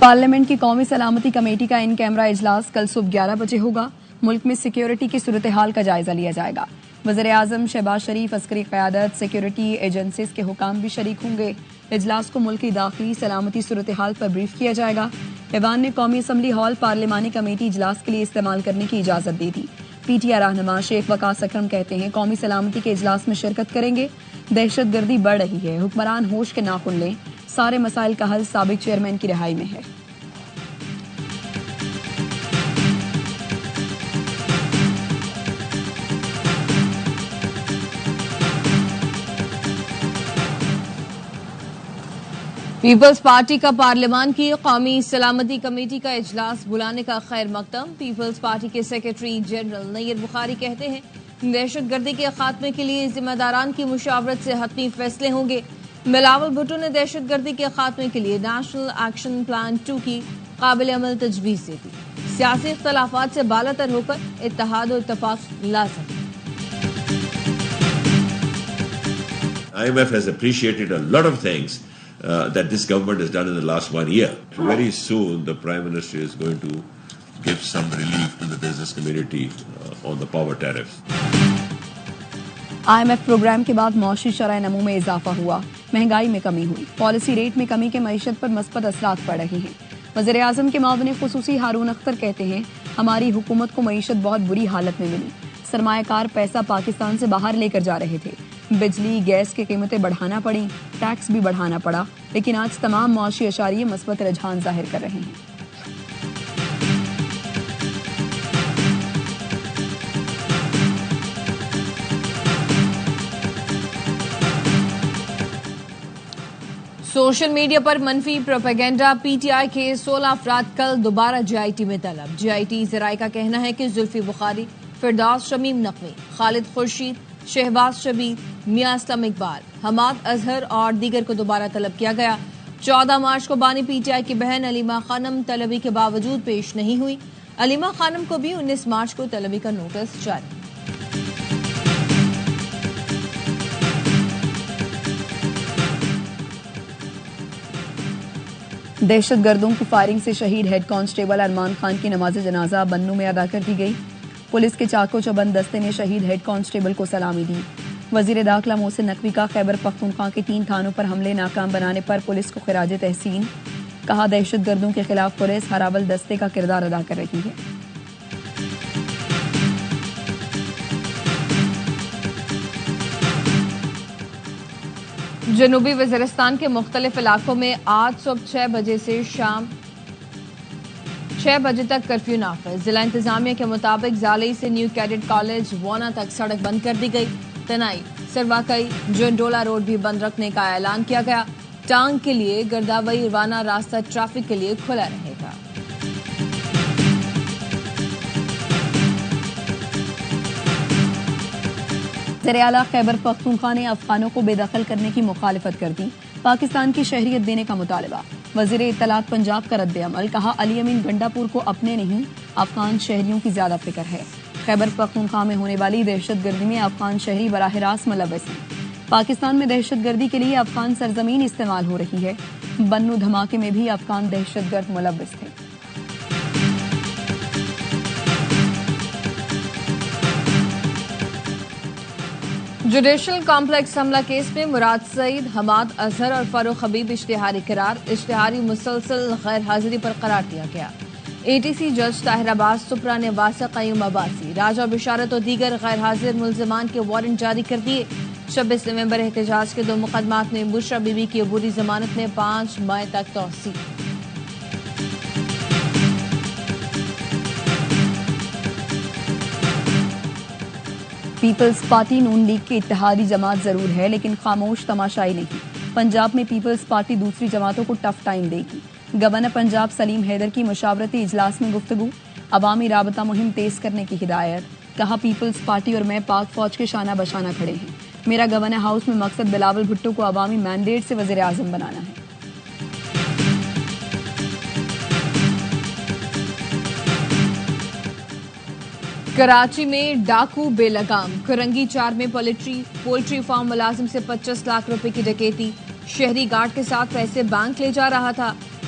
Parliament کی قومی سلامتی کمیٹی کا ان کیمرہ اجلاس کل صبح 11 بجے ہوگا۔ ملک میں سیکیورٹی کی صورتحال کا جائزہ لیا جائے گا۔ وزیر اعظم شہباز شریف، عسکری قیادت، سیکیورٹی ایجنسیز کے حکام بھی شریک ہوں گے۔ اجلاس کو ملک کی داخلی سلامتی صورتحال پر بریف کیا جائے گا۔ ایوان نے قومی اسمبلی ہال پارلیمانی کمیٹی اجلاس کے لیے استعمال کرنے کی اجازت دی تھی۔ پی ٹی آئی رہنما شیخ وقاص اکرم کہتے ہیں قومی سلامتی کے اجلاس میں شرکت کریں گے۔ دہشت گردی بڑھ رہی ہے، حکمران ہوش کے ناخن لیں، سارے مسائل کا حل سابق چیئرمین کی رہائی میں ہے۔ پیپلز پارٹی کا پارلیمان کی قومی سلامتی کمیٹی کا اجلاس بلانے کا خیر مقدم۔ پیپلز پارٹی کے سیکریٹری جنرل نیر بخاری کہتے ہیں دہشت گردی کے خاتمے کے لیے ذمہ داران کی مشاورت سے حتمی فیصلے ہوں گے۔ بلاول بھٹو نے دہشت گردی کے خاتمے کے لیے نیشنل ایکشن پلان 2 کی قابل عمل تجویز دی تھی۔ سیاسی اختلافات سے بالاتر ہو کر اتحاد و اتفاق لازم۔ IMF has appreciated a lot of things that this government has done in the last 1 year. Very soon the Prime Minister is going to give some relief to the business community on the power tariffs. IMF program کے بعد معاشی شرح نمو میں اضافہ ہوا، مہنگائی میں کمی ہوئی، پالیسی ریٹ میں کمی کے معیشت پر مثبت اثرات پڑ رہے ہیں۔ وزیر اعظم کے معاون خصوصی ہارون اختر کہتے ہیں ہماری حکومت کو معیشت بہت بری حالت میں ملی، سرمایہ کار پیسہ پاکستان سے باہر لے کر جا رہے تھے، بجلی گیس کی قیمتیں بڑھانا پڑیں، ٹیکس بھی بڑھانا پڑا، لیکن آج تمام معاشی اشاریے مثبت رجحان ظاہر کر رہے ہیں۔ سوشل میڈیا پر منفی پروپیگنڈا، پی ٹی آئی کے 16 افراد کل دوبارہ جے آئی ٹی میں طلب۔ جے آئی ٹی ذرائع کا کہنا ہے کہ زلفی بخاری، فردوس شمیم نقوی، خالد خورشید، شہباز شبیر، میاں اسلم اقبال، حماد اظہر اور دیگر کو دوبارہ طلب کیا گیا۔ 14 مارچ کو بانی پی ٹی آئی کی بہن علیمہ خانم طلبی کے باوجود پیش نہیں ہوئی۔ علیمہ خانم کو بھی 19 مارچ کو طلبی کا نوٹس جاری۔ دہشت گردوں کی فائرنگ سے شہید ہیڈ کانسٹیبل ارمان خان کی نماز جنازہ بنوں میں ادا کر دی گئی۔ پولیس کے چاقو چبند دستے نے شہید ہیڈ کانسٹیبل کو سلامی دی۔ وزیر داخلہ محسن نقوی کا خیبر پختونخوا کے 3 تھانوں پر حملے ناکام بنانے پر پولیس کو خراج تحسین، کہا دہشت گردوں کے خلاف پولیس ہر اول دستے کا کردار ادا کر رہی ہے۔ جنوبی وزیرستان کے مختلف علاقوں میں آج صبح 6 بجے سے شام 6 بجے تک کرفیو نافذ۔ ضلع انتظامیہ کے مطابق زالئی سے نیو کیڈٹ کالج وانا تک سڑک بند کر دی گئی۔ تنائی، سرواکئی، جنڈولا روڈ بھی بند رکھنے کا اعلان کیا گیا۔ ٹانگ کے لیے گرداوئی وانا راستہ ٹریفک کے لیے کھلا رہے گا۔ وزیر اعلیٰ خیبر پختونخوا نے افغانوں کو بے دخل کرنے کی مخالفت کر دی، پاکستان کی شہریت دینے کا مطالبہ۔ وزیر اطلاعات پنجاب کا رد عمل، کہا علی امین گنڈا پور کو اپنے نہیں افغان شہریوں کی زیادہ فکر ہے۔ خیبر پختونخوا میں ہونے والی دہشت گردی میں افغان شہری براہ راست ملوث ہیں۔ پاکستان میں دہشت گردی کے لیے افغان سرزمین استعمال ہو رہی ہے، بنوں دھماکے میں بھی افغان دہشت گرد ملوث تھے۔ جوڈیشل کمپلیکس حملہ کیس میں مراد سعید، حماد اظہر اور فاروق حبیب اشتہاری قرار، اشتہاری مسلسل غیر حاضری پر قرار دیا گیا۔ اے ٹی سی جج طاہر عباس سپرا نے واسق قیوم عباسی، راجہ بشارت اور دیگر غیر حاضر ملزمان کے وارنٹ جاری کر دیے۔ 26 نومبر احتجاج کے 2 مقدمات میں بشرا بی بی کی عبوری ضمانت میں 5 مئی تک توسیع۔ پیپلز پارٹی نون لیگ کی اتحادی جماعت ضرور ہے لیکن خاموش تماشائی نہیں۔ پنجاب میں پیپلز پارٹی دوسری جماعتوں کو ٹف ٹائم دے گی۔ گورنر پنجاب سلیم حیدر کی مشاورتی اجلاس میں گفتگو، عوامی رابطہ مہم تیز کرنے کی ہدایت، کہا پیپلز پارٹی اور میں پاک فوج کے شانہ بشانہ کھڑے ہیں۔ میرا گورنر ہاؤس میں مقصد بلاول بھٹو کو عوامی مینڈیٹ سے وزیر اعظم بنانا ہے۔ کراچی میں ڈاکو بے لگام، کرنگی 4 میں پولٹری فارم ملازم سے 25 لاکھ روپے کی ڈکیتی، شہری گارڈ کے ساتھ پیسے بینک لے جا رہا تھا،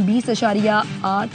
20.8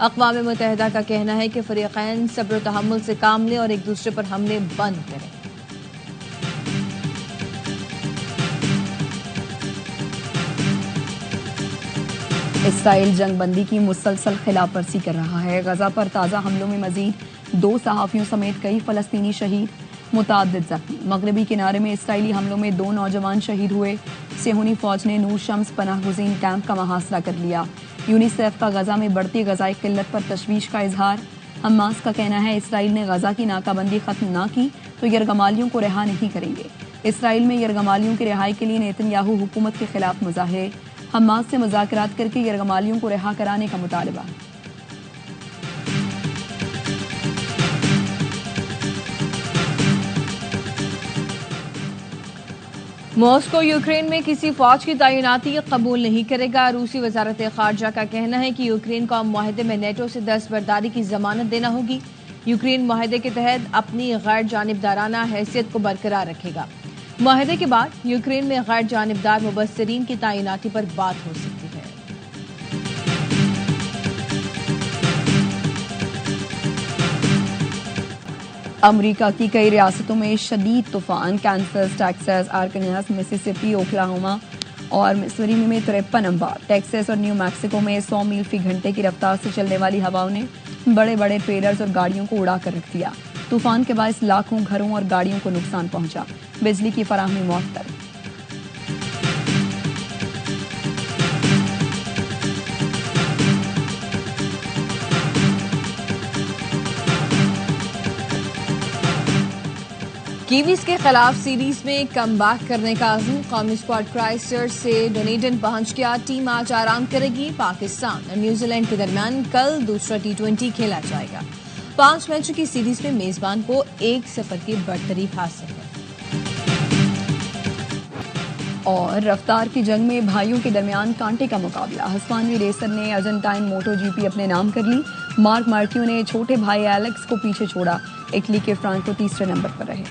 اقوام متحدہ کا کہنا ہے کہ فریقین صبر و تحمل سے کام لیں اور ایک دوسرے پر حملے بند کریں۔ اسرائیل جنگ بندی کی مسلسل خلاف ورزی کر رہا ہے۔ غزہ پر تازہ حملوں میں مزید 2 صحافیوں سمیت کئی فلسطینی شہید، متعدد زخمی۔ مغربی کنارے میں اسرائیلی حملوں میں 2 نوجوان شہید ہوئے۔ صہیونی فوج نے نور شمس پناہ گزین کیمپ کا محاصرہ کر لیا۔ یونیسیف کا غزہ میں بڑھتی غذائی قلت پر تشویش کا اظہار۔ حماس کا کہنا ہے اسرائیل نے غزہ کی ناکہ بندی ختم نہ کی تو یرغمالیوں کو رہا نہیں کریں گے۔ اسرائیل میں یرغمالیوں کی رہائی کے لیے نیتن یاہو حکومت کے خلاف مظاہرے۔ حماس سے مذاکرات کر کے یرغمالیوں کو رہا کرانے کا مطالبہ۔ ماسکو یوکرین میں کسی فوج کی تعیناتی قبول نہیں کرے گا۔ روسی وزارت خارجہ کا کہنا ہے کہ یوکرین کو معاہدے میں نیٹو سے دستبرداری کی ضمانت دینا ہوگی۔ یوکرین معاہدے کے تحت اپنی غیر جانبدارانہ حیثیت کو برقرار رکھے گا۔ معاہدے کے بعد یوکرین میں غیر جانبدار مبصرین کی تعیناتی پر بات ہو سکتی ہے۔ امریکہ کی کئی ریاستوں میں شدید طوفان۔ کینسس، ٹیکساس، آرکنساس، مسیسپی، اوکلاہوما اور مسوری میں 53 انبار۔ ٹیکساس اور نیو میکسیکو میں 100 میل فی گھنٹے کی رفتار سے چلنے والی ہواؤں نے بڑے بڑے ٹریلرز اور گاڑیوں کو اڑا کر رکھ دیا۔ طوفان کے باعث لاکھوں گھروں اور گاڑیوں کو نقصان پہنچا۔ بجلی کی فراہمی معطل۔ کیویز کے خلاف سیریز میں کم بیک کرنے کا عزم۔ قومی اسکواڈ کرائسٹ چرچ سے ڈونیڈن پہنچ گیا۔ ٹیم آج آرام کرے گی۔ پاکستان اور نیوزی لینڈ کے درمیان کل دوسرا T20 کھیلا جائے گا۔ 5 میچوں کی سیریز میں میزبان کو 1-0 کی برتری حاصل ہے۔ اور رفتار کی جنگ میں بھائیوں کے درمیان کانٹے کا مقابلہ۔ ہسپانوی ریسر نے ارجنٹائن موٹو جی پی اپنے نام کر لی۔ مارک مارکیو نے چھوٹے بھائی ایلیکس کو پیچھے چھوڑا۔ اٹلی کے فرانکو تیسرے نمبر پر رہے۔